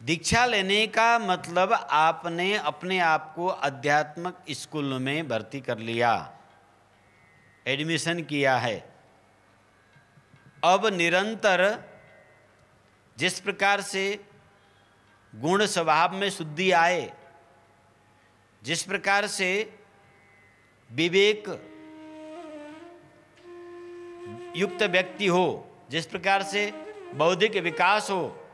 दीक्षा लेने का मतलब आपने अपने आप को आध्यात्मिक स्कूल में भर्ती कर लिया, एडमिशन किया है। अब निरंतर जिस प्रकार से गुण स्वभाव में शुद्धि आए, जिस प्रकार से विवेक युक्त व्यक्ति हो, जिस प्रकार से बौद्धिक विकास हो,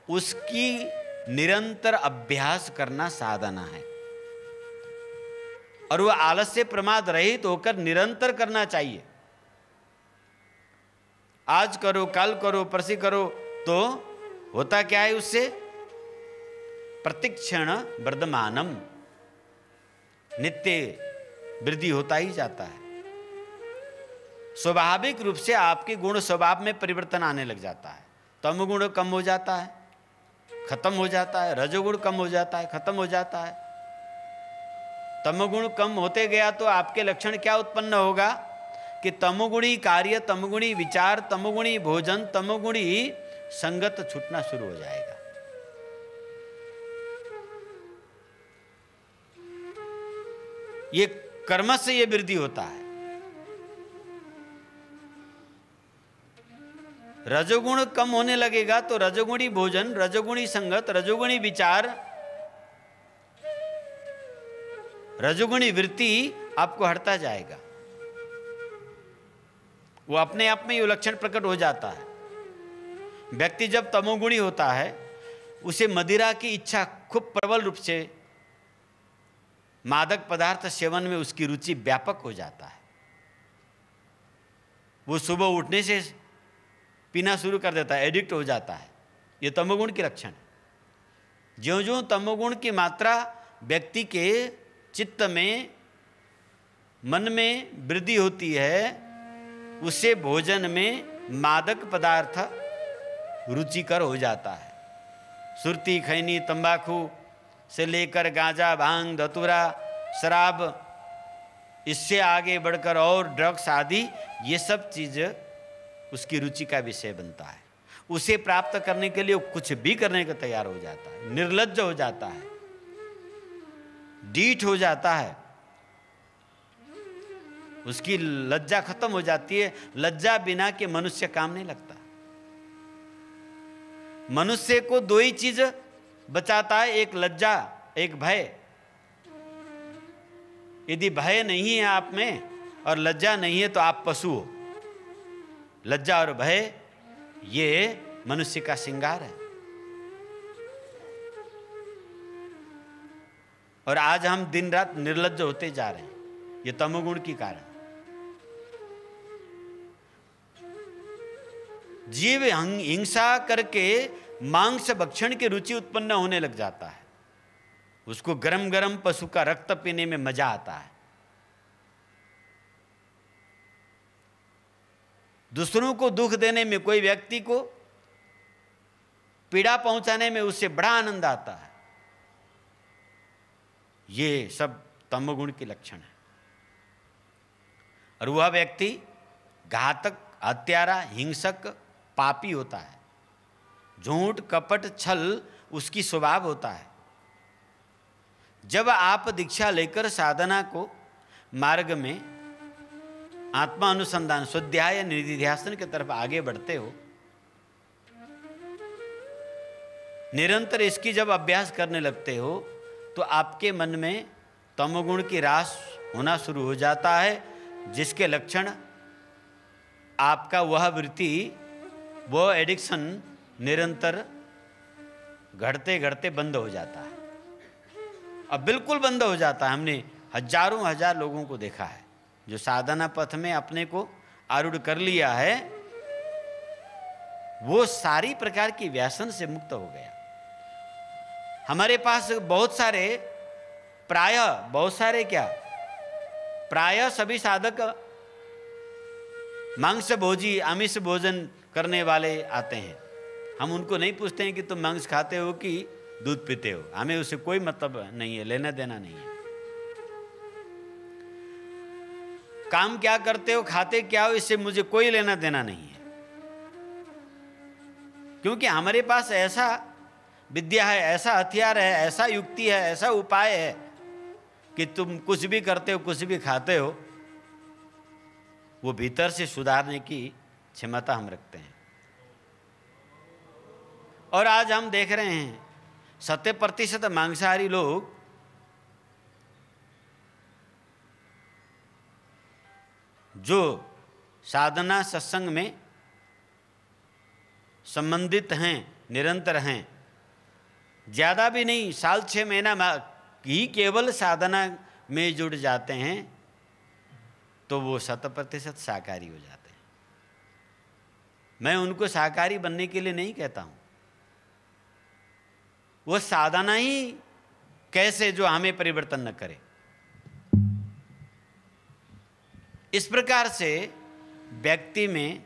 उसकी निरंतर अभ्यास करना साधना है। और वह आलस्य प्रमाद रहित होकर निरंतर करना चाहिए। आज करो, कल करो, परसों करो, तो होता क्या है उससे? प्रतिक्षण वर्धमानम, नित्य वृद्धि होता ही जाता है। स्वाभाविक रूप से आपके गुण स्वभाव में परिवर्तन आने लग जाता है। तमोगुण कम हो जाता है, खत्म हो जाता है। रजोगुण कम हो जाता है, खत्म हो जाता है। तमोगुण कम होते गया तो आपके लक्षण क्या उत्पन्न होगा कि तमोगुणी कार्य, तमोगुणी विचार, तमोगुणी भोजन, तमोगुणी संगत छूटना शुरू हो जाएगा। ये कर्म से ये वृद्धि होता है। रजोगुण कम होने लगेगा तो रजोगुणी भोजन, रजोगुणी संगत, रजोगुणी विचार, रजोगुणी वृत्ति आपको हटता जाएगा। वो अपने आप में ये लक्षण प्रकट हो जाता है। व्यक्ति जब तमोगुणी होता है, उसे मदिरा की इच्छा खूब प्रबल रूप से, मादक पदार्थ सेवन में उसकी रुचि व्यापक हो जाता है। वो सुबह उठने से पीना शुरू कर देता है, एडिक्ट हो जाता है। ये तमोगुण के लक्षण है। ज्यों-ज्यों तमोगुण की मात्रा व्यक्ति के चित्त में, मन में वृद्धि होती है, उससे भोजन में मादक पदार्थ रुचिकर हो जाता है। सुरती, खैनी, तंबाकू से लेकर गांजा, भांग, धतूरा, शराब, इससे आगे बढ़कर और ड्रग्स आदि, ये सब चीज़ उसकी रुचि का विषय बनता है। उसे प्राप्त करने के लिए कुछ भी करने को तैयार हो जाता है, निर्लज्ज हो जाता है, डीठ हो जाता है, उसकी लज्जा खत्म हो जाती है। लज्जा बिना के मनुष्य काम नहीं लगता। मनुष्य को दो ही चीज बचाता है, एक लज्जा, एक भय। यदि भय नहीं है आप में और लज्जा नहीं है तो आप पशु हो। लज्जा और भय ये मनुष्य का श्रृंगार है। और आज हम दिन रात निर्लज्ज होते जा रहे हैं, ये तमोगुण के कारण। जीव हिंसा करके मांस भक्षण की रुचि उत्पन्न होने लग जाता है। उसको गरम गरम पशु का रक्त पीने में मजा आता है। दूसरों को दुख देने में, कोई व्यक्ति को पीड़ा पहुंचाने में उससे बड़ा आनंद आता है। ये सब तमोगुण के लक्षण है। और वह व्यक्ति घातक, हत्यारा, हिंसक, पापी होता है। झूठ, कपट, छल उसकी स्वभाव होता है। जब आप दीक्षा लेकर साधना को मार्ग में आत्मा अनुसंधान, स्वाध्याय, निधिध्यासन की तरफ आगे बढ़ते हो, निरंतर इसकी जब अभ्यास करने लगते हो, तो आपके मन में तमोगुण की रास होना शुरू हो जाता है, जिसके लक्षण आपका वह वृत्ति, वो एडिक्शन निरंतर घटते घटते बंद हो जाता है। अब बिल्कुल बंद हो जाता है। हमने हजारों हजार लोगों को देखा है जो साधना पथ में अपने को आरूढ़ कर लिया है, वो सारी प्रकार की व्यसन से मुक्त हो गया। हमारे पास बहुत सारे, प्रायः सभी साधक मांस भोजी, आमिष भोजन करने वाले आते हैं। हम उनको नहीं पूछते हैं कि तुम मांस खाते हो कि दूध पीते हो, हमें उससे कोई मतलब नहीं है, लेना देना नहीं है। काम क्या करते हो, खाते क्या हो, इससे मुझे कोई लेना देना नहीं है। क्योंकि हमारे पास ऐसा विद्या है, ऐसा हथियार है, ऐसा युक्ति है, ऐसा उपाय है कि तुम कुछ भी करते हो, कुछ भी खाते हो, वो भीतर से सुधारने की क्षमता हम रखते हैं। और आज हम देख रहे हैं 70% मांसाहारी लोग जो साधना सत्संग में संबंधित हैं, निरंतर हैं, ज़्यादा भी नहीं, साल 6 महीना ही केवल साधना में जुड़ जाते हैं, तो वो 100% शाकाहारी हो जाते हैं। मैं उनको शाकाहारी बनने के लिए नहीं कहता हूँ, वो साधना ही कैसे जो हमें परिवर्तन न करे। इस प्रकार से व्यक्ति में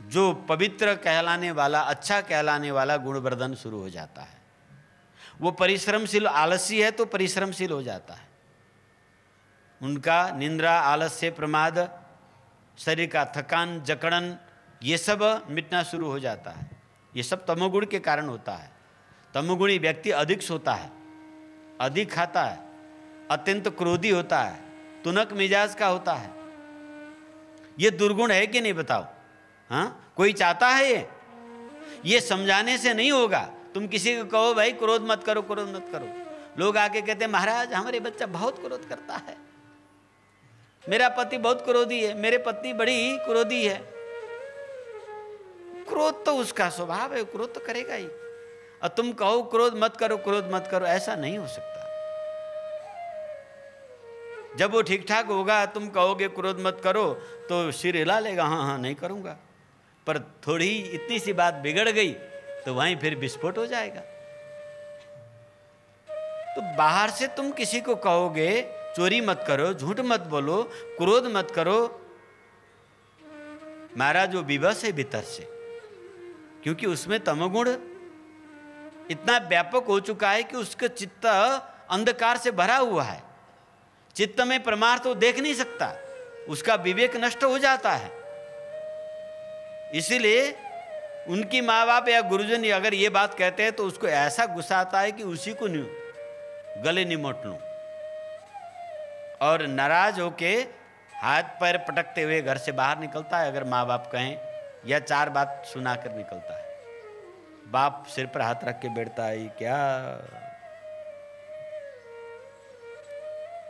जो पवित्र कहलाने वाला, अच्छा कहलाने वाला गुणवर्धन शुरू हो जाता है। वो परिश्रमशील, आलसी है तो परिश्रमशील हो जाता है। उनका निंद्रा, आलस्य, प्रमाद, शरीर का थकान, जकड़न, ये सब मिटना शुरू हो जाता है। ये सब तमोगुण के कारण होता है। तमोगुणी व्यक्ति अधिक सोता है, अधिक खाता है, अत्यंत क्रोधी होता है, तुनक मिजाज का होता है। ये दुर्गुण है कि नहीं बताओ? हाँ, कोई चाहता है ये समझाने से नहीं होगा। तुम किसी को कहो भाई क्रोध मत करो, क्रोध मत करो, लोग आके कहते हैं महाराज हमारे बच्चा बहुत क्रोध करता है, मेरा पति बहुत क्रोधी है, मेरे पत्नी बड़ी क्रोधी है। क्रोध तो उसका स्वभाव है, क्रोध तो करेगा ही। और तुम कहो क्रोध मत करो, क्रोध मत करो, ऐसा नहीं हो सकता। जब वो ठीक ठाक होगा, तुम कहोगे क्रोध मत करो तो सिर हिला लेगा, हाँ हाँ नहीं करूंगा। पर थोड़ी इतनी सी बात बिगड़ गई तो वहीं फिर विस्फोट हो जाएगा। तो बाहर से तुम किसी को कहोगे चोरी मत करो, झूठ मत बोलो, क्रोध मत करो, महाराज वो विवश है भीतर से, क्योंकि उसमें तमोगुण इतना व्यापक हो चुका है कि उसका चित्त अंधकार से भरा हुआ है। चित्त में परमार्थ वो देख नहीं सकता, उसका विवेक नष्ट हो जाता है। इसीलिए उनकी माँ बाप या गुरुजन अगर ये बात कहते हैं तो उसको ऐसा गुस्सा आता है कि उसी को गले निमोट लूं, और नाराज होके हाथ पैर पटकते हुए घर से बाहर निकलता है। अगर माँ बाप कहें या 4 बात सुनाकर निकलता है। बाप सिर पर हाथ रख के बैठता है, क्या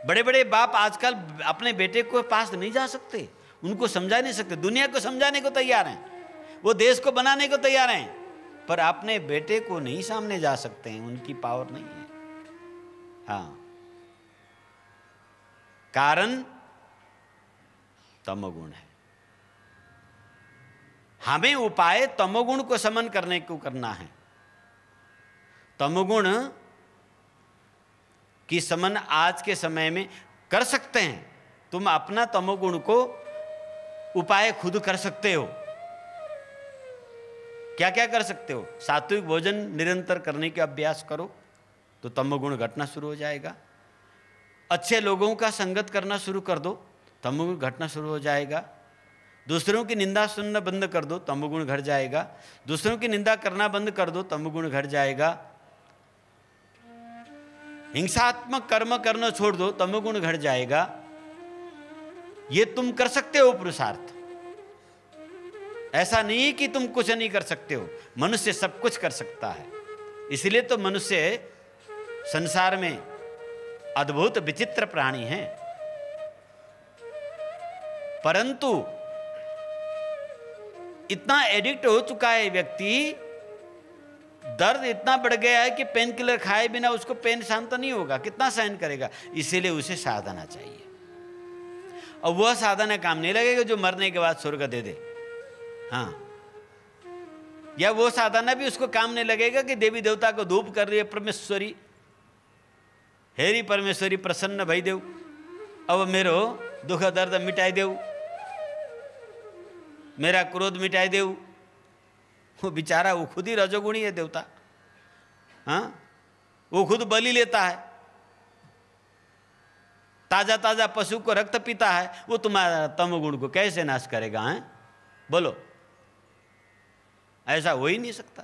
बड़े बड़े बाप आजकल अपने बेटे को पास नहीं जा सकते, उनको समझा नहीं सकते। दुनिया को समझाने को तैयार हैं, वो देश को बनाने को तैयार हैं, पर अपने बेटे को नहीं सामने जा सकते हैं, उनकी पावर नहीं है। हाँ, कारण तमोगुण है। हमें उपाय तमोगुण को शमन करने को करना है। तमोगुण की शमन आज के समय में कर सकते हैं। तुम अपना तमोगुण को उपाय खुद कर सकते हो। क्या क्या कर सकते हो? सात्विक भोजन निरंतर करने के अभ्यास करो तो तमोगुण घटना शुरू हो जाएगा। अच्छे लोगों का संगत करना शुरू कर दो, तमोगुण घटना शुरू हो जाएगा। दूसरों की निंदा सुनना बंद कर दो, तमोगुण घट जाएगा। दूसरों की निंदा करना बंद कर दो, तमोगुण घट जाएगा। हिंसात्मक कर्म करना छोड़ दो, तमोगुण घट जाएगा। ये तुम कर सकते हो पुरुषार्थ। ऐसा नहीं कि तुम कुछ नहीं कर सकते हो, मनुष्य सब कुछ कर सकता है। इसलिए तो मनुष्य संसार में अद्भुत विचित्र प्राणी हैं। परंतु इतना एडिक्ट हो चुका है व्यक्ति, दर्द इतना बढ़ गया है कि पेन किलर खाए बिना उसको पेन शांत नहीं होगा, कितना सहन करेगा। इसीलिए उसे साधना चाहिए, और वह साधना काम नहीं लगेगा जो मरने के बाद स्वर्ग दे दे। हाँ, या वो साधना भी उसको काम नहीं लगेगा कि देवी देवता को धूप कर रही है परमेश्वरी, हेरी परमेश्वरी प्रसन्न भई देव, अब मेरो दुख दर्द मिटाई देव, मेरा क्रोध मिटाई देव। वो बेचारा वो खुद ही रजोगुणी है देवता। हाँ, वो खुद बलि लेता है, ताजा ताजा पशु को रक्त पीता है, वो तुम्हारा तमोगुण को कैसे नाश करेगा? हैं, बोलो। ऐसा हो ही नहीं सकता।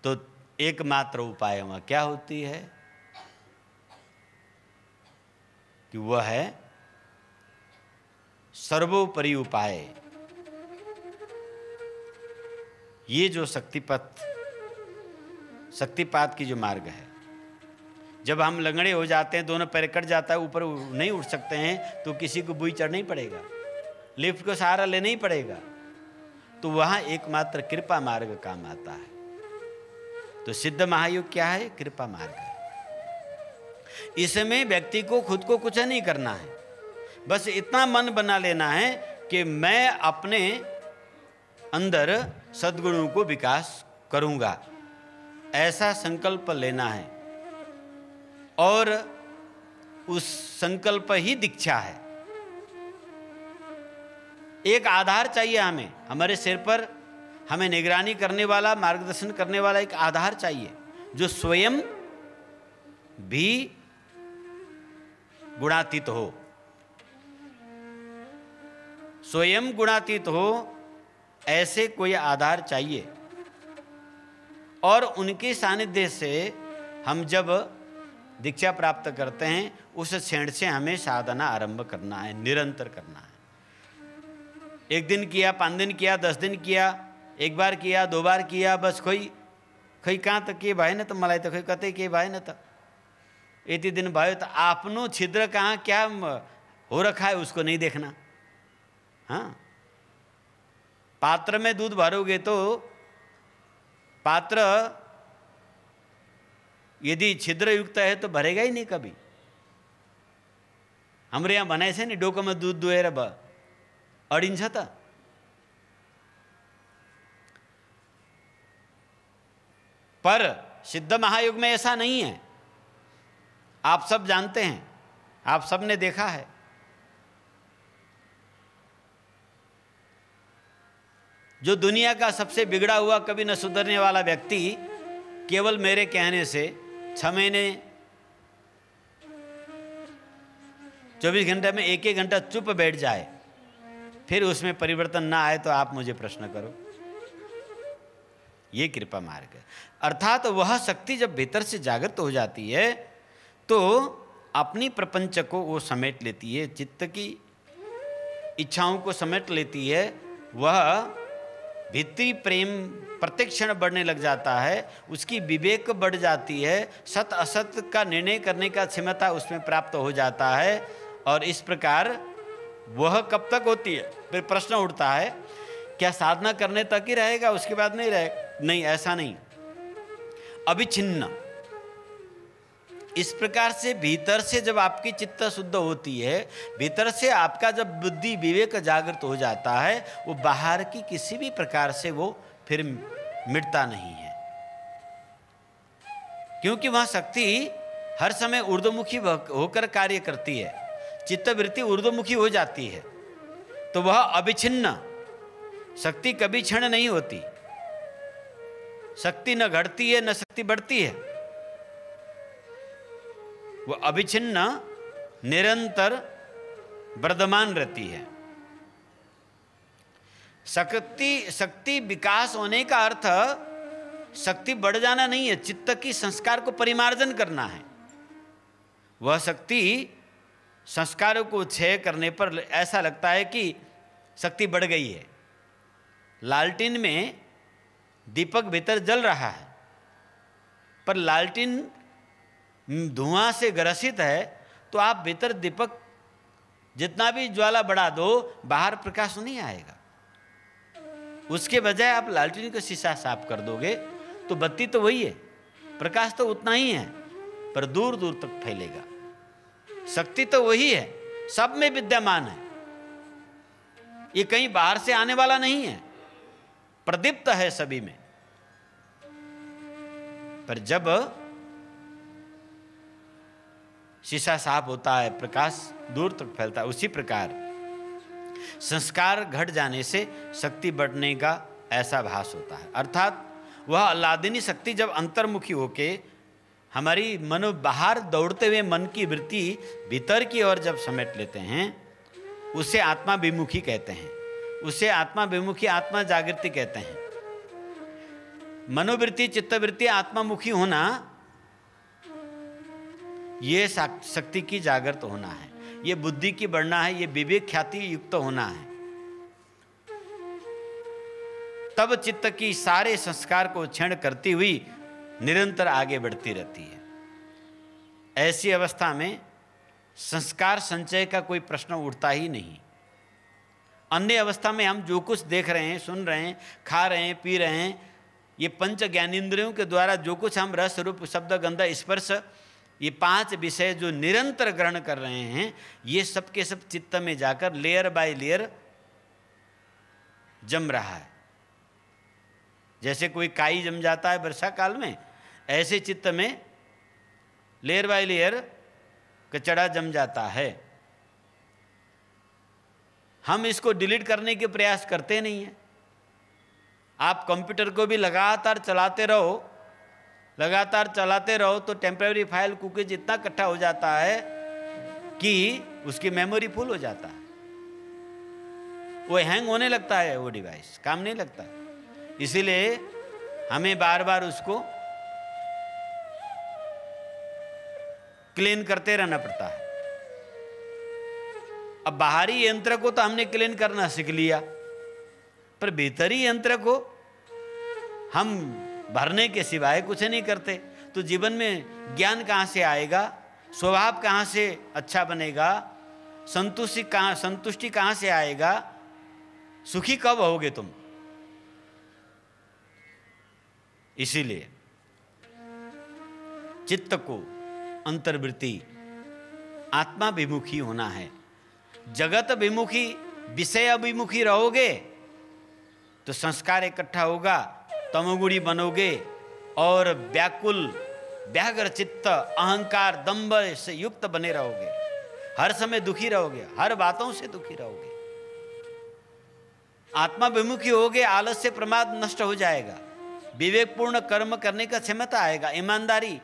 तो एकमात्र उपाय वहाँ क्या होती है कि वह है सर्वोपरि उपाय। ये जो शक्तिपात की जो मार्ग है, जब हम लंगड़े हो जाते हैं, दोनों पैर कट जाता है, ऊपर नहीं उठ सकते हैं, तो किसी को बुई चढ़ना ही पड़ेगा, लिफ्ट को सहारा लेना ही पड़ेगा। तो वहाँ एकमात्र कृपा मार्ग काम आता है। तो सिद्ध महायोग क्या है? कृपा मार्ग है। इसमें व्यक्ति को खुद को कुछ नहीं करना है, बस इतना मन बना लेना है कि मैं अपने अंदर सद्गुणों को विकास करूंगा, ऐसा संकल्प लेना है। और उस संकल्प ही दीक्षा है। एक आधार चाहिए हमें, हमारे सिर पर हमें निगरानी करने वाला, मार्गदर्शन करने वाला एक आधार चाहिए, जो स्वयं भी गुणातीत हो, स्वयं गुणातीत हो, ऐसे कोई आधार चाहिए। और उनके सानिध्य से हम जब दीक्षा प्राप्त करते हैं, उस क्षण से हमें साधना आरंभ करना है, निरंतर करना है। एक दिन किया, 5 दिन किया, 10 दिन किया, एक बार किया, 2 बार किया, बस कोई कहाँ तक के भाई न तो मलाई तो कहते के भाई न तो इतने दिन भाई, तो आपनो छिद्र कहाँ क्या हो रखा है उसको नहीं देखना। हाँ, पात्र में दूध भरोगे तो पात्र यदि छिद्र युक्त है तो भरेगा ही नहीं कभी। हमारे यहाँ बनाए से नहीं, डोको में दूध दुहेर अड़िन्छ त। पर सिद्ध महायुग में ऐसा नहीं है, आप सब जानते हैं, आप सब ने देखा है। जो दुनिया का सबसे बिगड़ा हुआ, कभी न सुधरने वाला व्यक्ति केवल मेरे कहने से 6 महीने 24 घंटे में 1-1 घंटा चुप बैठ जाए, फिर उसमें परिवर्तन ना आए तो आप मुझे प्रश्न करो। ये कृपा मार्ग है। अर्थात वह शक्ति जब भीतर से जागृत हो जाती है तो अपनी प्रपंच को वो समेट लेती है, चित्त की इच्छाओं को समेट लेती है। वह भीतरी प्रेम प्रत्येक क्षण बढ़ने लग जाता है, उसकी विवेक बढ़ जाती है, सत असत का निर्णय करने का क्षमता उसमें प्राप्त हो जाता है। और इस प्रकार वह कब तक होती है? फिर प्रश्न उठता है, क्या साधना करने तक ही रहेगा, उसके बाद नहीं रहेगा? नहीं, ऐसा नहीं, अभिच्छिन्न। इस प्रकार से भीतर से जब आपकी चित्त शुद्ध होती है, भीतर से आपका जब बुद्धि विवेक जागृत हो जाता है, वो बाहर की किसी भी प्रकार से वो फिर मिटता नहीं है, क्योंकि वह शक्ति हर समय ऊर्ध्वमुखी होकर कार्य करती है। चित्तवृत्ति ऊर्ध्वमुखी हो जाती है तो वह अभिच्छिन्न शक्ति कभी क्षण नहीं होती। शक्ति न घटती है न शक्ति बढ़ती है, वो अभिच्छिन्न निरंतर वर्धमान रहती है। शक्ति विकास होने का अर्थ शक्ति बढ़ जाना नहीं है, चित्त की संस्कार को परिमार्जन करना है। वह शक्ति संस्कारों को क्षय करने पर ऐसा लगता है कि शक्ति बढ़ गई है। लालटेन में दीपक भीतर जल रहा है, पर लालटेन धुआं से ग्रसित है, तो आप भीतर दीपक जितना भी ज्वाला बढ़ा दो, बाहर प्रकाश नहीं आएगा। उसके बजाय आप लालटेन का शीशा साफ कर दोगे तो बत्ती तो वही है, प्रकाश तो उतना ही है, पर दूर दूर तक फैलेगा। शक्ति तो वही है, सब में विद्यमान है, ये कहीं बाहर से आने वाला नहीं है, प्रदीप्त है सभी में। पर जब शीशा साफ होता है, प्रकाश दूर तक फैलता है। उसी प्रकार संस्कार घट जाने से शक्ति बढ़ने का ऐसा भास होता है। अर्थात वह अल्लादिनी शक्ति जब अंतर्मुखी होके हमारी मनो बाहर दौड़ते हुए मन की वृत्ति भीतर की ओर जब समेट लेते हैं, उसे आत्मा विमुखी कहते हैं। उसे आत्माभिमुखी आत्मा जागृति कहते हैं। मनोवृत्ति चित्तवृत्ति आत्मामुखी होना, ये शक्ति की जागृत होना है, ये बुद्धि की बढ़ना है, ये विवेक ख्याति युक्त होना है। तब चित्त की सारे संस्कार को क्षण करती हुई निरंतर आगे बढ़ती रहती है। ऐसी अवस्था में संस्कार संचय का कोई प्रश्न उठता ही नहीं। अन्य अवस्था में हम जो कुछ देख रहे हैं, सुन रहे हैं, खा रहे हैं, पी रहे हैं, ये पंच ज्ञानेंद्रियों के द्वारा जो कुछ हम रस रूप शब्द गंध स्पर्श, ये 5 विषय जो निरंतर ग्रहण कर रहे हैं, ये सब के सब चित्त में जाकर लेयर बाय लेयर जम रहा है। जैसे कोई काई जम जाता है वर्षा काल में, ऐसे चित्त में लेयर बाय लेयर कचड़ा जम जाता है। हम इसको डिलीट करने के प्रयास करते नहीं हैं। आप कंप्यूटर को भी लगातार चलाते रहो तो टेम्परेरी फाइल कुकीज इतना इकट्ठा हो जाता है कि उसकी मेमोरी फुल हो जाता है, वो हैंग होने लगता है, वो डिवाइस काम नहीं लगता है। इसीलिए हमें बार बार उसको क्लीन करते रहना पड़ता है। अब बाहरी यंत्र को तो हमने क्लीन करना सीख लिया, पर भीतरी यंत्र को हम भरने के सिवाय कुछ नहीं करते, तो जीवन में ज्ञान कहाँ से आएगा, स्वभाव कहाँ से अच्छा बनेगा, संतुष्टि कहाँ से आएगा, सुखी कब होगे तुम। इसीलिए चित्त को अंतर्वृत्ति आत्माभिमुखी होना है। जगत अभिमुखी विषय अभिमुखी रहोगे तो संस्कार इकट्ठा होगा, तमोगुणी बनोगे और व्याकुल व्याघ्र चित्त अहंकार दंभ से युक्त बने रहोगे, हर समय दुखी रहोगे, हर बातों से दुखी रहोगे। आत्माभिमुखी होगे, आलस्य प्रमाद नष्ट हो जाएगा, विवेकपूर्ण कर्म करने का क्षमता आएगा, ईमानदारी,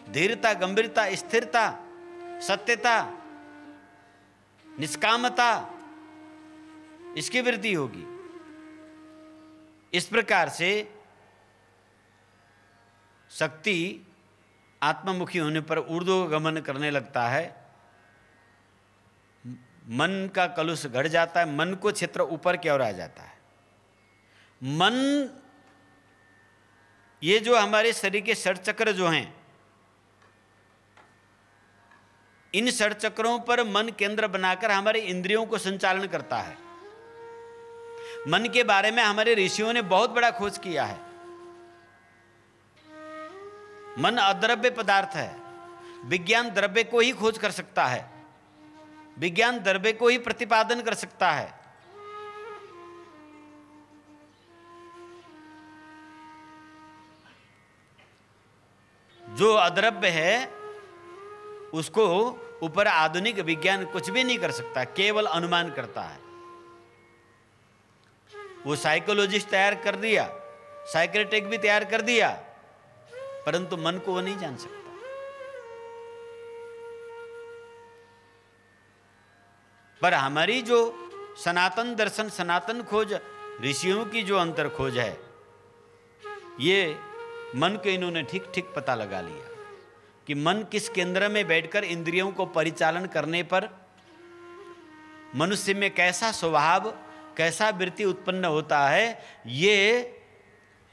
धीरता, गंभीरता, स्थिरता, सत्यता, निष्कामता, इसकी वृद्धि होगी। इस प्रकार से शक्ति आत्ममुखी होने पर ऊर्ध्वगमन करने लगता है। मन का कलुष घट जाता है, मन को क्षेत्र ऊपर की ओर आ जाता है। मन, ये जो हमारे शरीर के षटचक्र जो हैं, इन षटचक्रों पर मन केंद्र बनाकर हमारे इंद्रियों को संचालन करता है। मन के बारे में हमारे ऋषियों ने बहुत बड़ा खोज किया है। मन अद्रव्य पदार्थ है, विज्ञान द्रव्य को ही खोज कर सकता है, विज्ञान द्रव्य को ही प्रतिपादन कर सकता है। जो अद्रव्य है उसको ऊपर आधुनिक विज्ञान कुछ भी नहीं कर सकता, केवल अनुमान करता है। वो साइकोलॉजिस्ट तैयार कर दिया, साइकियाट्रिस्ट भी तैयार कर दिया, परंतु मन को वो नहीं जान सकता। पर हमारी जो सनातन दर्शन, सनातन खोज, ऋषियों की जो अंतर खोज है, ये मन को इन्होंने ठीक ठीक पता लगा लिया कि मन किस केंद्र में बैठकर इंद्रियों को परिचालन करने पर मनुष्य में कैसा स्वभाव, कैसा वृत्ति उत्पन्न होता है, ये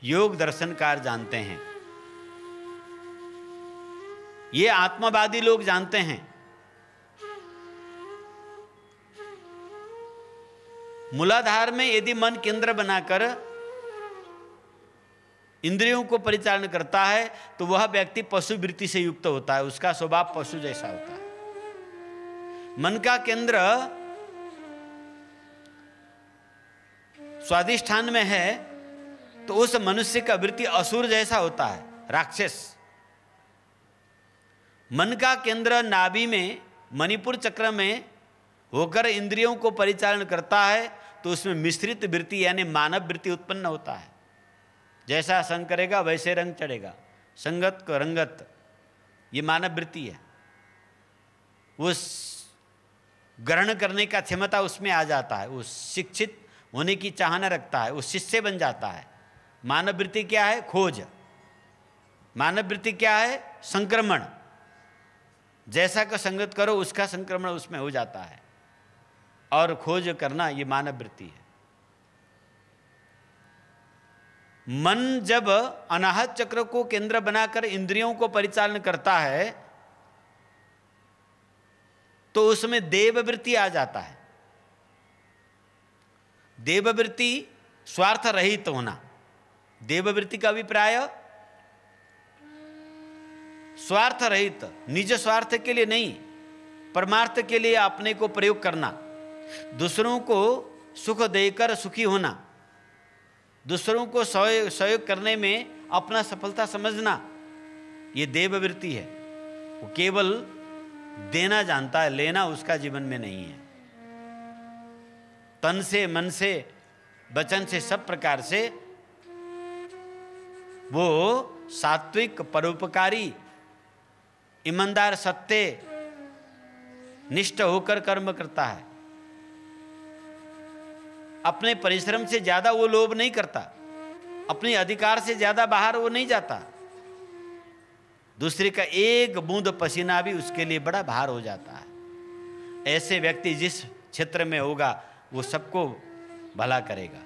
योग दर्शनकार जानते हैं, ये आत्मवादी लोग जानते हैं। मूलाधार में यदि मन केंद्र बनाकर इंद्रियों को परिचालन करता है तो वह व्यक्ति पशु वृत्ति से युक्त होता है, उसका स्वभाव पशु जैसा होता है। मन का केंद्र स्वाधिष्ठान में है तो उस मनुष्य का वृत्ति असुर जैसा होता है, राक्षस। मन का केंद्र नाभि में, मणिपुर चक्र में होकर इंद्रियों को परिचालन करता है तो उसमें मिश्रित वृत्ति यानी मानव वृत्ति उत्पन्न होता है। जैसा संग करेगा वैसे रंग चढ़ेगा, संगत को रंगत, ये मानव वृत्ति है। उस ग्रहण करने का क्षमता उसमें आ जाता है, उस शिक्षित होने की चाहना रखता है, वो शिष्य बन जाता है। मानव वृत्ति क्या है? खोज। मानव वृत्ति क्या है? संक्रमण। जैसा का संगत करो उसका संक्रमण उसमें हो जाता है, और खोज करना ये मानव वृत्ति है। मन जब अनाहत चक्र को केंद्र बनाकर इंद्रियों को परिचालन करता है तो उसमें देववृत्ति आ जाता है। देववृत्ति स्वार्थ रहित होना। देववृत्ति का अभिप्राय स्वार्थ रहित, निज स्वार्थ के लिए नहीं, परमार्थ के लिए अपने को प्रयोग करना, दूसरों को सुख देकर सुखी होना, दूसरों को सहयोग करने में अपना सफलता समझना, ये देववृत्ति है। वो केवल देना जानता है, लेना उसका जीवन में नहीं है। तन से, मन से, वचन से, सब प्रकार से वो सात्विक, परोपकारी, ईमानदार, सत्य निष्ठ होकर कर्म करता है। अपने परिश्रम से ज्यादा वो लोभ नहीं करता, अपने अधिकार से ज्यादा बाहर वो नहीं जाता। दूसरे का एक बूंद पसीना भी उसके लिए बड़ा भार हो जाता है। ऐसे व्यक्ति जिस क्षेत्र में होगा वो सबको भला करेगा।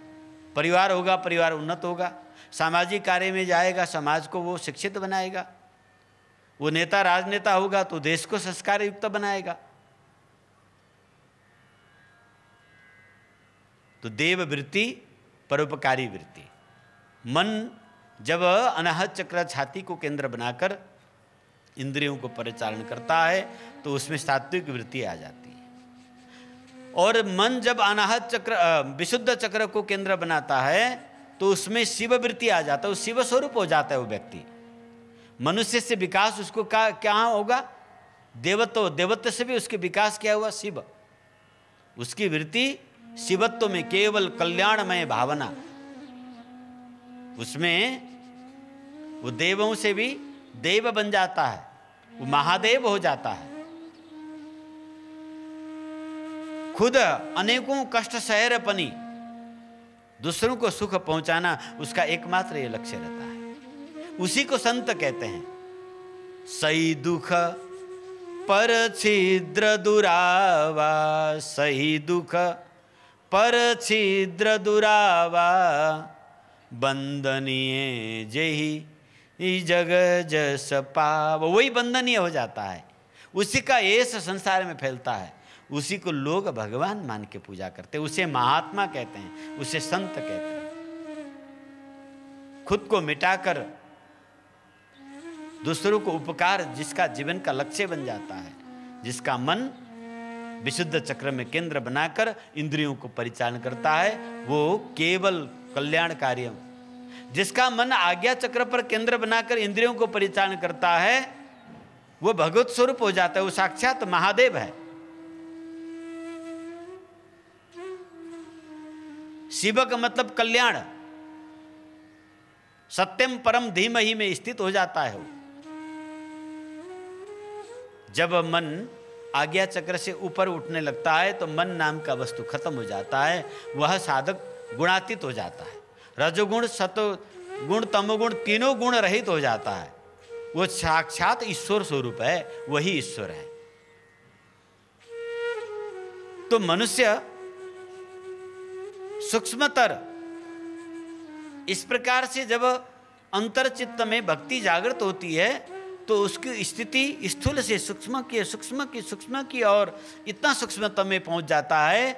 परिवार होगा, परिवार उन्नत होगा। सामाजिक कार्य में जाएगा, समाज को वो शिक्षित बनाएगा। वो नेता, राजनेता होगा तो देश को संस्कार युक्त बनाएगा। तो देव वृत्ति, परोपकारी वृत्ति। मन जब अनाहत चक्र छाती को केंद्र बनाकर इंद्रियों को परिचालन करता है तो उसमें सात्विक वृत्ति आ जाती है। और मन जब अनाहत चक्र, विशुद्ध चक्र को केंद्र बनाता है तो उसमें शिव वृत्ति आ जाता है। वो शिव स्वरूप हो जाता है वो व्यक्ति। मनुष्य से विकास उसको क्या होगा? देवत्व। देवत्व से भी उसके विकास क्या हुआ? शिव। उसकी वृत्ति शिवत्व में, केवल कल्याणमय भावना, उसमें वो देवों से भी देव बन जाता है, वो महादेव हो जाता है। खुद अनेकों कष्ट सहरपनी, दूसरों को सुख पहुंचाना उसका एकमात्र ये लक्ष्य रहता है। उसी को संत कहते हैं। सही दुख पर छिद्र दुरावा, सही दुख पर छिद्र दुरावा, बंदनीय जेहि जग जस पाव। वही बंदनीय हो जाता है, उसी का ऐसा संसार में फैलता है, उसी को लोग भगवान मान के पूजा करते हैं। उसे महात्मा कहते हैं, उसे संत कहते हैं। खुद को मिटाकर दूसरों को उपकार, जिसका जीवन का लक्ष्य बन जाता है, जिसका मन विशुद्ध चक्र में केंद्र बनाकर इंद्रियों को परिचालन करता है, वो केवल कल्याण कार्य। जिसका मन आज्ञा चक्र पर केंद्र बनाकर इंद्रियों को परिचालन करता है वो भगवत स्वरूप हो जाता है, वो साक्षात महादेव है। शिव का मतलब कल्याण, सत्यम परम धीमहि में स्थित हो जाता है वो। जब मन आज्ञा चक्र से ऊपर उठने लगता है तो मन नाम का वस्तु खत्म हो जाता है, वह साधक गुणातीत हो जाता है। रजोगुण, सतोगुण, तमोगुण तीनों गुण रहित हो जाता है। वो साक्षात ईश्वर स्वरूप है, वही ईश्वर है। तो मनुष्य सूक्ष्मतर इस प्रकार से जब अंतरचित्त में भक्ति जागृत होती है तो उसकी स्थिति स्थूल से सूक्ष्म की और इतना सूक्ष्मतम में पहुंच जाता है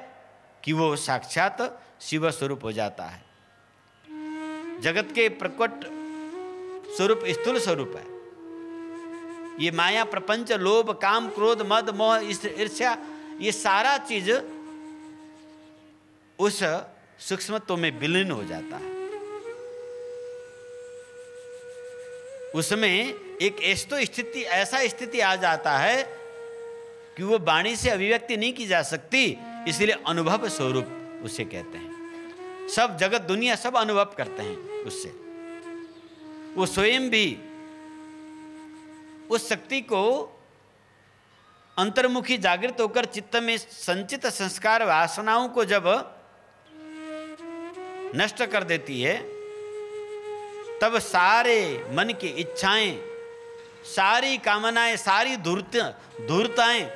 कि वो साक्षात शिव स्वरूप हो जाता है। जगत के प्रकट स्वरूप स्थूल स्वरूप है। ये माया, प्रपंच, लोभ, काम, क्रोध, मद, मोह, ईर्ष्या, ये सारा चीज उस सूक्ष्मत्व में विलीन हो जाता है। उसमें एक ऐसा स्थिति आ जाता है कि वो वाणी से अभिव्यक्ति नहीं की जा सकती, इसलिए अनुभव स्वरूप उसे कहते हैं। सब जगत दुनिया सब अनुभव करते हैं उससे। वो स्वयं भी उस शक्ति को अंतर्मुखी जागृत होकर चित्त में संचित संस्कार वासनाओं को जब नष्ट कर देती है, तब सारे मन की इच्छाएं, सारी कामनाएं, सारी धूर्तताएं,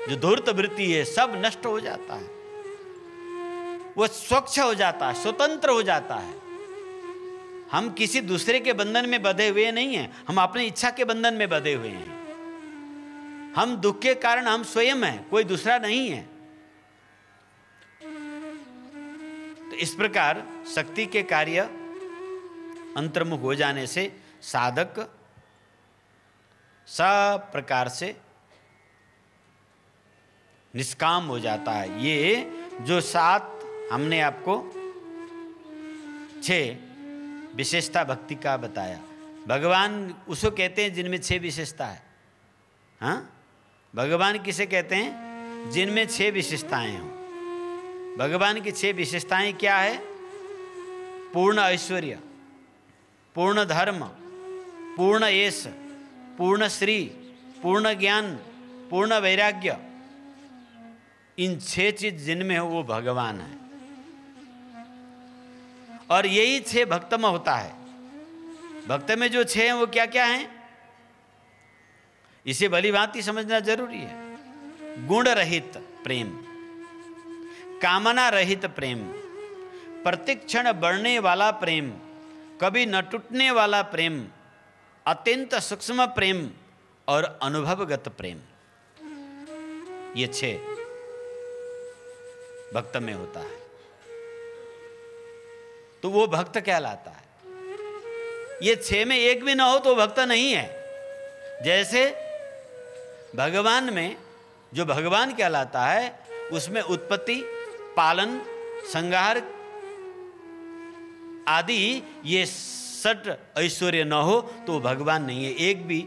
जो धूर्त वृत्ति है, सब नष्ट हो जाता है। वो स्वच्छ हो जाता है, स्वतंत्र हो जाता है। हम किसी दूसरे के बंधन में बंधे हुए नहीं हैं, हम अपनी इच्छा के बंधन में बंधे हुए हैं। हम दुख के कारण हम स्वयं हैं, कोई दूसरा नहीं है। तो इस प्रकार शक्ति के कार्य अंतर्मुख हो जाने से साधक सब प्रकार से निष्काम हो जाता है। ये जो 7 हमने आपको 6 विशेषता भक्ति का बताया, भगवान उसको कहते हैं जिनमें 6 विशेषता है। हाँ, भगवान किसे कहते हैं? जिनमें 6 विशेषताएं हों। भगवान की 6 विशेषताएं क्या है? पूर्ण ऐश्वर्य, पूर्ण धर्म, पूर्ण यश, पूर्ण श्री, पूर्ण ज्ञान, पूर्ण वैराग्य। इन 6 चीज जिनमें हो वो भगवान है। और यही 6 भक्त में होता है। भक्त में जो 6 हैं वो क्या क्या हैं, इसे भली भांति समझना जरूरी है। गुण रहित प्रेम, कामना रहित प्रेम, प्रतिक्षण बढ़ने वाला प्रेम, कभी न टूटने वाला प्रेम, अत्यंत सूक्ष्म प्रेम और अनुभवगत प्रेम। ये 6 भक्त में होता है। तो वो भक्त कहलाता है। ये 6 में एक भी ना हो तो भक्त नहीं है। जैसे भगवान में जो भगवान कहलाता है उसमें उत्पत्ति, पालन, संहार आदि ये 6 ऐश्वर्य न हो तो वो भगवान नहीं है। एक भी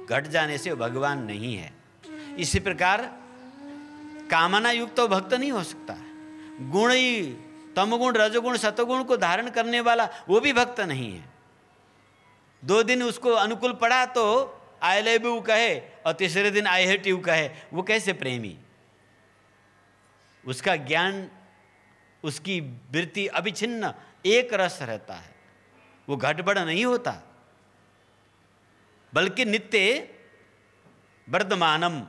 घट जाने से वो भगवान नहीं है। इसी प्रकार कामना युक्त तो भक्त नहीं हो सकता। गुण ही तमगुण, रजगुण, सतगुण को धारण करने वाला वो भी भक्त नहीं है। 2 दिन उसको अनुकूल पड़ा तो आई लव यू कहे और तीसरे दिन आई हेट यू कहे, वो कैसे प्रेमी? उसका ज्ञान, उसकी वृत्ति अविच्छिन्न एक रस रहता है, वो घटबड़ नहीं होता, बल्कि नित्य वर्धमानम,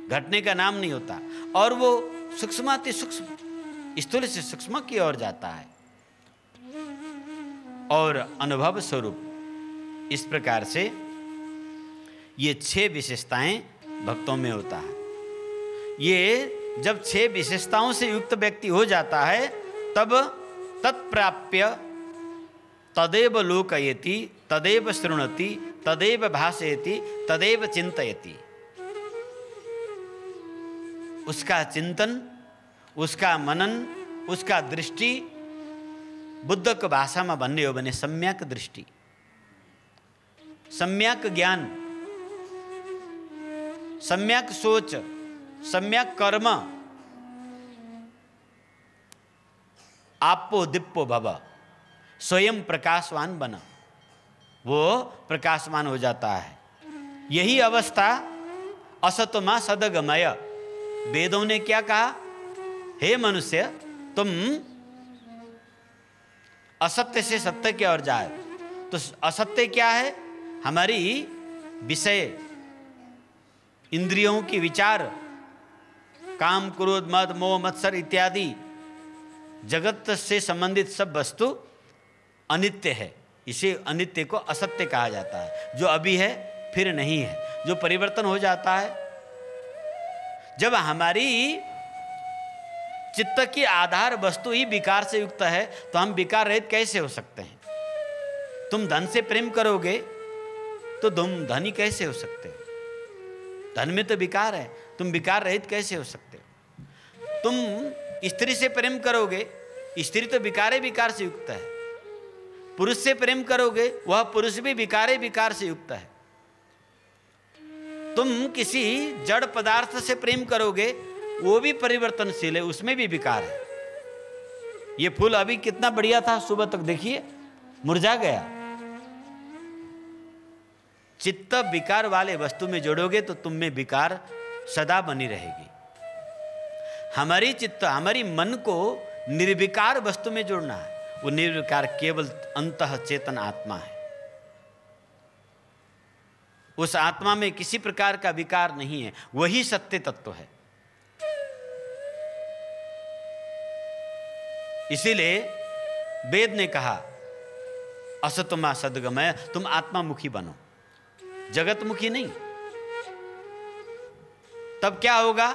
घटने का नाम नहीं होता। और वो सूक्ष्माति सूक्ष्म, स्थूल से सूक्ष्म की ओर जाता है और अनुभव स्वरूप। इस प्रकार से ये 6 विशेषताएं भक्तों में होता है। ये जब 6 विशेषताओं से युक्त व्यक्ति हो जाता है तब तत्प्राप्य तदेव लोकयति, तदेव शृणोति, तदेव भाषयति, तदेव चिंतयति। उसका चिंतन, उसका मनन, उसका दृष्टि बुद्ध की भाषा में भन्ने हो भने सम्यक दृष्टि, सम्यक ज्ञान, सम्यक सोच, सम्यक कर्म। आपो दिप्पो भव, स्वयं प्रकाशवान बना, वो प्रकाशमान हो जाता है। यही अवस्था असतमा सदगमय। वेदों ने क्या कहा? हे मनुष्य, तुम असत्य से सत्य की ओर जाए। तो असत्य क्या है? हमारी विषय, इंद्रियों की विचार, काम, क्रोध, मद, मोह, मत्सर इत्यादि जगत से संबंधित सब वस्तु अनित्य है। इसे अनित्य को असत्य कहा जाता है। जो अभी है फिर नहीं है, जो परिवर्तन हो जाता है। जब हमारी चित्त की आधार वस्तु ही विकार से युक्त है तो हम विकार रहित कैसे हो सकते हैं? तुम धन से प्रेम करोगे तो तुम धनी कैसे हो सकते हो? धन में तो विकार है, तुम विकार रहित कैसे हो सकते हो? तुम स्त्री से प्रेम करोगे, स्त्री तो विकार से युक्त है। पुरुष से प्रेम करोगे, वह पुरुष भी विकार से युक्त है। तुम किसी जड़ पदार्थ से प्रेम करोगे, वो भी परिवर्तनशील है, उसमें भी विकार है। ये फूल अभी कितना बढ़िया था, सुबह तक देखिए मुरझा गया। चित्त विकार वाले वस्तु में जोड़ोगे तो तुम में विकार सदा बनी रहेगी। हमारी चित्त, हमारी मन को निर्विकार वस्तु में जोड़ना है। वो निर्विकार केवल अंतः चेतन आत्मा है। उस आत्मा में किसी प्रकार का विकार नहीं है, वही सत्य तत्व है। इसीलिए वेद ने कहा असतमा सद्गमय, तुम आत्मामुखी बनो, जगतमुखी नहीं। तब क्या होगा?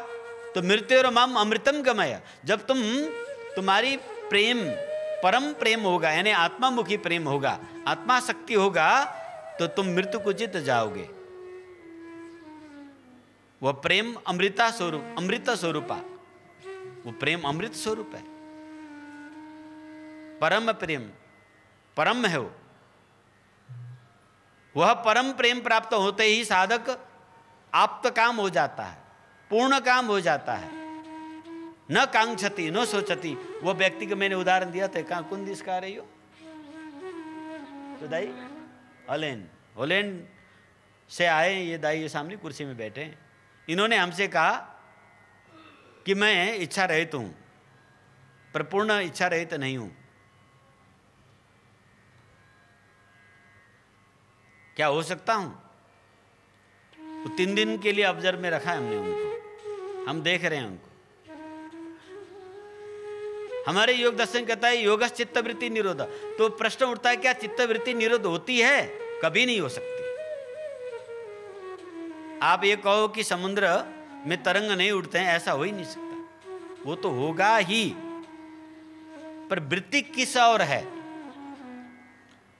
तो मृत्युर्मम अमृतम गमय, जब तुम्हारी प्रेम परम प्रेम होगा, यानी आत्मामुखी प्रेम होगा, आत्मा शक्ति होगा, तो तुम मृत्यु को जीत जाओगे। वह प्रेम अमृता स्वरूप, अमृत स्वरूपा, वो प्रेम अमृत स्वरूप है। परम प्रेम परम है वो। वह परम प्रेम प्राप्त होते ही साधक आप्त काम हो जाता है, पूर्ण काम हो जाता है। न कांक्षति न सोचती। वो व्यक्ति को मैंने उदाहरण दिया था, कहाँ कौन दिस का रही हो तो दाई हॉलैंड से आए ये दाई, ये सामने कुर्सी में बैठे हैं। इन्होंने हमसे कहा कि मैं इच्छा रहित हूं, पर पूर्ण इच्छा रहित नहीं हूं। क्या हो सकता हूं? तो 3 दिन के लिए ऑब्जर्व में रखा है हमने उनको, हम देख रहे हैं उनको। हमारे योग दर्शन कहता है योगस चित्तवृत्ति निरोध। तो प्रश्न उठता है, क्या चित्तवृत्ति निरोध होती है? कभी नहीं हो सकती। आप ये कहो कि समुद्र में तरंग नहीं उठते हैं, ऐसा हो ही नहीं सकता। वो तो होगा ही, पर वृत्ति किस और है,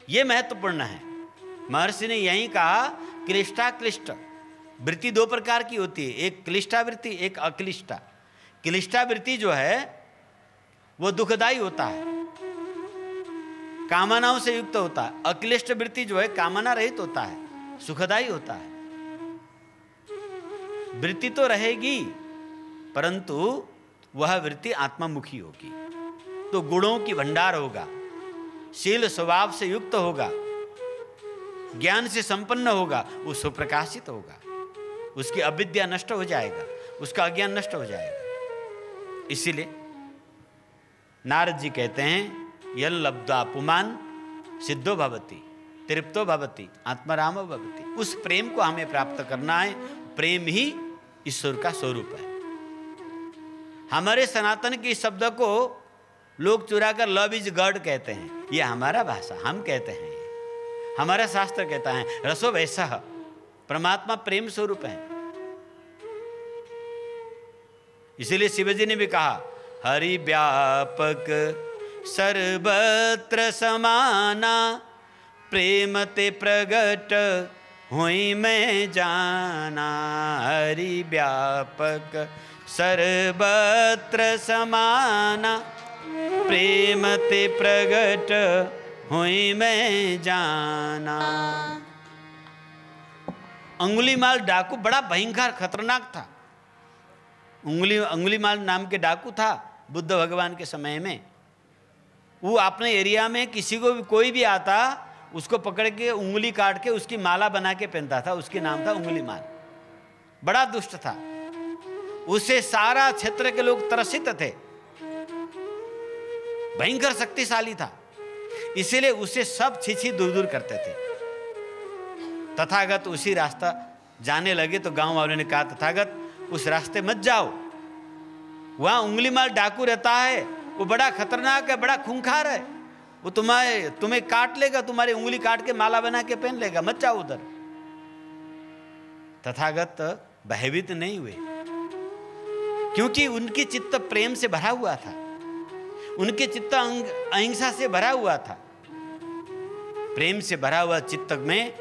ये महत्वपूर्ण है। महर्षि ने यही कहा क्लिष्टा क्लिष्ट वृत्ति 2 प्रकार की होती है, एक क्लिष्टा वृत्ति, एक अक्लिष्टा। क्लिष्टा वृत्ति जो है वो दुखदायी होता है, कामनाओं से युक्त होता है। अक्लिष्ट वृत्ति जो है कामना रहित होता है, सुखदायी होता है। वृत्ति तो रहेगी, परंतु वह वृत्ति आत्मामुखी होगी, तो गुणों की भंडार होगा, शील स्वभाव से युक्त होगा, ज्ञान से संपन्न होगा, वो सुप्रकाशित होगा, उसकी अविद्या नष्ट हो जाएगा, उसका अज्ञान नष्ट हो जाएगा। इसीलिए नारद जी कहते हैं यल लब्धा पुमान सिद्धो भवति तृप्तो भवति आत्मराम भवति। उस प्रेम को हमें प्राप्त करना है। प्रेम ही ईश्वर का स्वरूप है। हमारे सनातन के शब्द को लोग चुरा कर लव इज गॉड कहते हैं। ये हमारा भाषा, हम कहते हैं, हमारा शास्त्र कहता है रसो वैसा। परमात्मा प्रेम स्वरूप है। इसीलिए शिवजी ने भी कहा हरि व्यापक सर्वत्र समाना प्रेम ते प्रगट हुई मैं जाना। हरि व्यापक सर्वत्र समाना प्रेम ते प्रगट हुई मैं जाना। अंगुलीमाल डाकू बड़ा भयंकर खतरनाक था। अंगुलीमाल नाम के डाकू था बुद्ध भगवान के समय में। वो अपने एरिया में किसी को भी कोई भी आता उसको पकड़ के उंगली काट के उसकी माला बना के पहनता था। उसके नाम था अंगुलीमाल। बड़ा दुष्ट था। उसे सारा क्षेत्र के लोग त्रसित थे। भयंकर शक्तिशाली था। इसीलिए उसे सब छिछी दूर दूर करते थे। तथागत उसी रास्ता जाने लगे तो गांव वालों ने कहा तथागत उस रास्ते मत जाओ, वहां उंगलीमाल डाकू रहता है, वो बड़ा खतरनाक है, बड़ा खूंखार है, वो तुम्हें काट लेगा, तुम्हारी उंगली काट के माला बना के पहन लेगा, मत जाओ उधर। तथागत भयभीत नहीं हुए, क्योंकि उनकी चित्त प्रेम से भरा हुआ था, उनके चित्त अहिंसा से भरा हुआ था। प्रेम से भरा हुआ चित्त में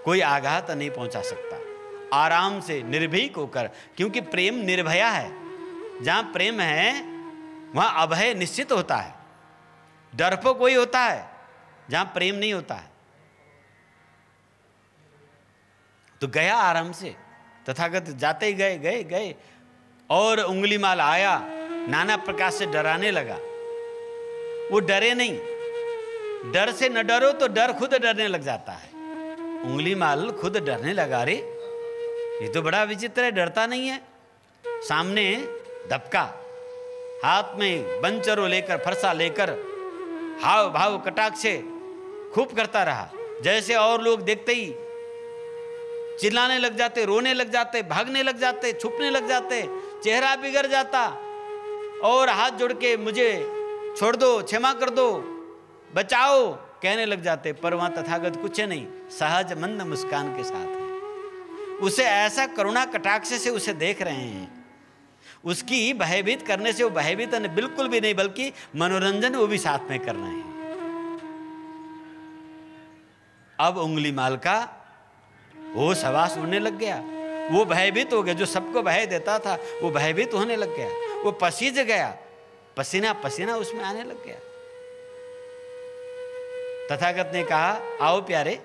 कोई आघात नहीं पहुंचा सकता। आराम से निर्भीक होकर, क्योंकि प्रेम निर्भया है। जहां प्रेम है वहां अभय निश्चित होता है। डरपोक कोई होता है जहां प्रेम नहीं होता है। तो गया आराम से। तथागत जाते ही गए और उंगलीमाल आया, नाना प्रकार से डराने लगा। वो डरे नहीं। डर से न डरो तो डर खुद डरने लग जाता है। उंगलीमाल खुद डरने लगा। अरे ये तो बड़ा विचित्र है, डरता नहीं है। सामने धपका, हाथ में बंचरो लेकर, फरसा लेकर हाव भाव कटाक्ष से खूब करता रहा। जैसे और लोग देखते ही चिल्लाने लग जाते, रोने लग जाते, भागने लग जाते, छुपने लग जाते, चेहरा बिगड़ जाता और हाथ जोड़ के मुझे छोड़ दो, क्षमा कर दो, बचाओ कहने लग जाते। पर वहां तथागत कुछ नहीं, सहज मंद मुस्कान के साथ है। उसे ऐसा करुणा कटाक्ष से उसे देख रहे हैं। उसकी भयभीत करने से वो भयभीत बिल्कुल भी नहीं, बल्कि मनोरंजन वो भी साथ में कर रहे हैं। अब उंगली माल का वो सवास उड़ने लग गया। वो भयभीत हो गया, जो सबको भय देता था वो भयभीत होने लग गया। वो पसीज गया, पसीना पसीना उसमें आने लग गया। तथागत ने कहा, आओ प्यारे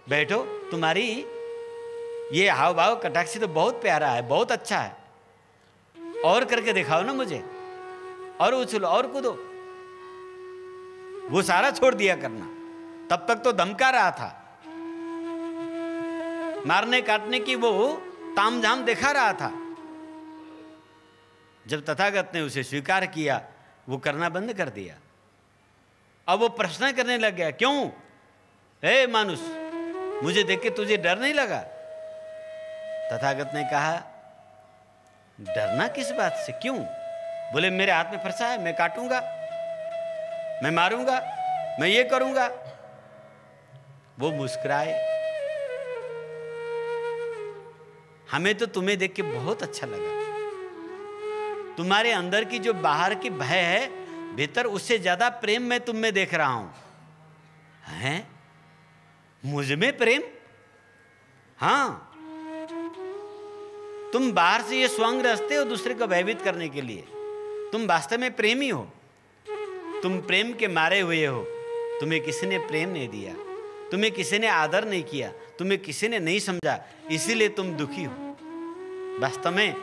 बैठो, तुम्हारी ये हाव भाव कटाक्ष तो बहुत प्यारा है, बहुत अच्छा है, और करके दिखाओ ना मुझे, और उछलो और कूदो। वो सारा छोड़ दिया करना। तब तक तो धमका रहा था, मारने काटने की वो तामझाम दिखा रहा था। जब तथागत ने उसे स्वीकार किया, वो करना बंद कर दिया। अब वो प्रश्न करने लग गया, क्यों हे मानुष, मुझे देख के तुझे डर नहीं लगा? तथागत ने कहा, डरना किस बात से, क्यों? बोले, मेरे हाथ में फरसा है, मैं काटूंगा, मैं मारूंगा, मैं ये करूंगा। वो मुस्कुराए। हमें तो तुम्हें देख के बहुत अच्छा लगा। तुम्हारे अंदर की जो बाहर की भय है, भीतर उससे ज्यादा प्रेम मैं तुम में देख रहा हूं। हैं? मुझ में प्रेम? हाँ, तुम बाहर से ये स्वांग रचते हो दूसरे को भयभीत करने के लिए। तुम वास्तव में प्रेमी हो। तुम प्रेम के मारे हुए हो। तुम्हें किसी ने प्रेम नहीं दिया, तुम्हें किसी ने आदर नहीं किया, तुम्हें किसी ने नहीं समझा, इसीलिए तुम दुखी हो। वास्तव में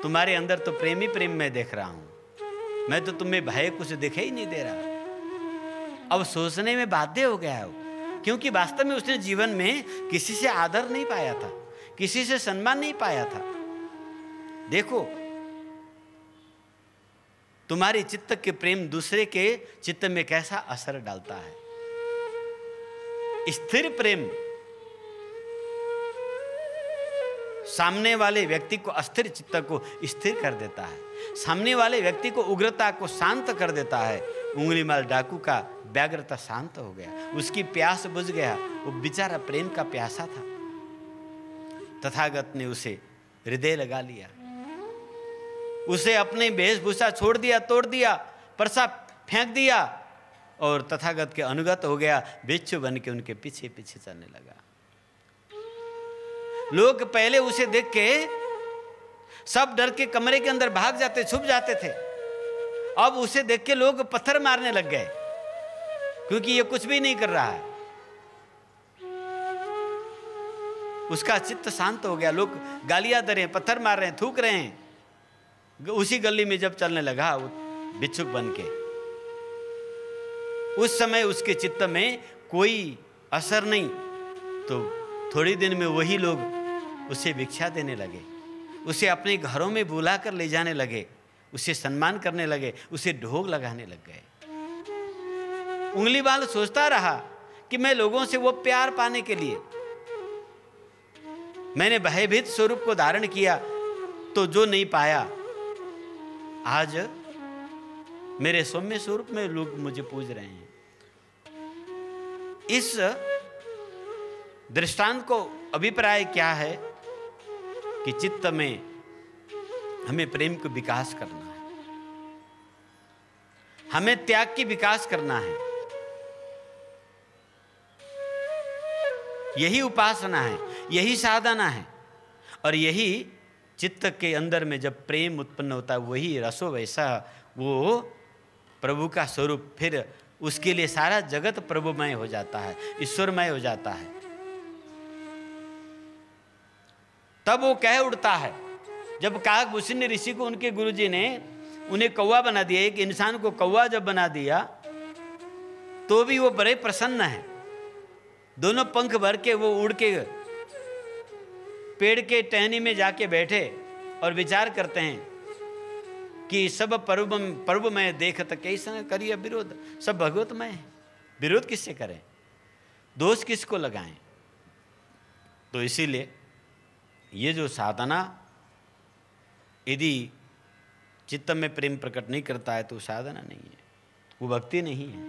तुम्हारे अंदर तो प्रेम ही प्रेम मैं देख रहा हूं। मैं तो तुम्हें भय कुछ दिखाई नहीं दे रहा। अब सोचने में बाध्य हो गया है वो, क्योंकि वास्तव में उसने जीवन में किसी से आदर नहीं पाया था, किसी से सम्मान नहीं पाया था। देखो, तुम्हारी चित्त के प्रेम दूसरे के चित्त में कैसा असर डालता है। स्थिर प्रेम सामने वाले व्यक्ति को, अस्थिर चित्त को स्थिर कर देता है। सामने वाले व्यक्ति को उग्रता को शांत कर देता है। उंगली माल डाकू का व्याग्रता शांत हो गया, उसकी प्यास बुझ गया। वो बेचारा प्रेम का प्यासा था। तथागत ने उसे हृदय लगा लिया, उसे अपनी वेशभूषा छोड़ दिया, तोड़ दिया, परसा फेंक दिया और तथागत के अनुगत हो गया। बिच्छू बन के उनके पीछे पीछे चलने लगा। लोग पहले उसे देख के सब डर के कमरे के अंदर भाग जाते, छुप जाते थे। अब उसे देख के लोग पत्थर मारने लग गए, क्योंकि ये कुछ भी नहीं कर रहा है। उसका चित्त शांत हो गया। लोग गालियां दे रहे हैं, पत्थर मार रहे हैं, थूक रहे हैं। उसी गली में जब चलने लगा वो भिक्षुक बन के, उस समय उसके चित्त में कोई असर नहीं। तो थोड़ी दिन में वही लोग उसे भिक्षा देने लगे, उसे अपने घरों में बुला कर ले जाने लगे, उसे सम्मान करने लगे, उसे ढोग लगाने लग गए। उंगली वाल सोचता रहा कि मैं लोगों से वो प्यार पाने के लिए मैंने भयभीत स्वरूप को धारण किया, तो जो नहीं पाया, आज मेरे सौम्य स्वरूप में लोग मुझे पूज रहे हैं। इस दृष्टांत को अभिप्राय क्या है कि चित्त में हमें प्रेम को विकास करना है, हमें त्याग की विकास करना है। यही उपासना है, यही साधना है। और यही चित्त के अंदर में जब प्रेम उत्पन्न होता है, वही रसो वैसा वो प्रभु का स्वरूप, फिर उसके लिए सारा जगत प्रभुमय हो जाता है, ईश्वरमय हो जाता है। तब वो कह उठता है। जब काकभूषण ऋषि को उनके गुरुजी ने उन्हें कौवा बना दिया, एक इंसान को कौवा जब बना दिया, तो भी वो बड़े प्रसन्न है। दोनों पंख भर के वो उड़ के पेड़ के टहनी में जाके बैठे और विचार करते हैं कि सब पर्व में देखत कैसा करिए विरोध, सब भगवतमय है, विरोध किससे करें, दोष किसको लगाएं। तो इसीलिए ये जो साधना यदि चित्त में प्रेम प्रकट नहीं करता है तो साधना नहीं है, वो भक्ति नहीं है।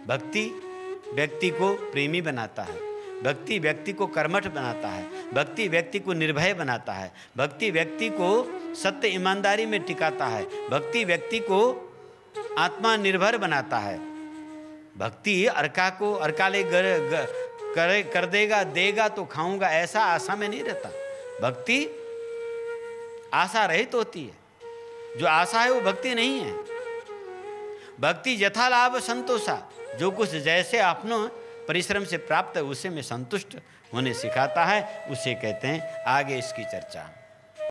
भक्ति व्यक्ति को प्रेमी बनाता है, भक्ति व्यक्ति को कर्मठ बनाता है, भक्ति व्यक्ति को निर्भय बनाता है, भक्ति व्यक्ति को सत्य ईमानदारी में टिकाता है, भक्ति व्यक्ति को आत्मनिर्भर बनाता है। भक्ति अर्का को अर्काले कर देगा तो खाऊंगा, ऐसा आशा में नहीं रहता। भक्ति आशा रहित होती है, जो आशा है वो भक्ति नहीं है। भक्ति यथा लाभ संतोषा, जो कुछ जैसे अपनों परिश्रम से प्राप्त है उसे में संतुष्ट होने सिखाता है, उसे कहते हैं। आगे इसकी चर्चा।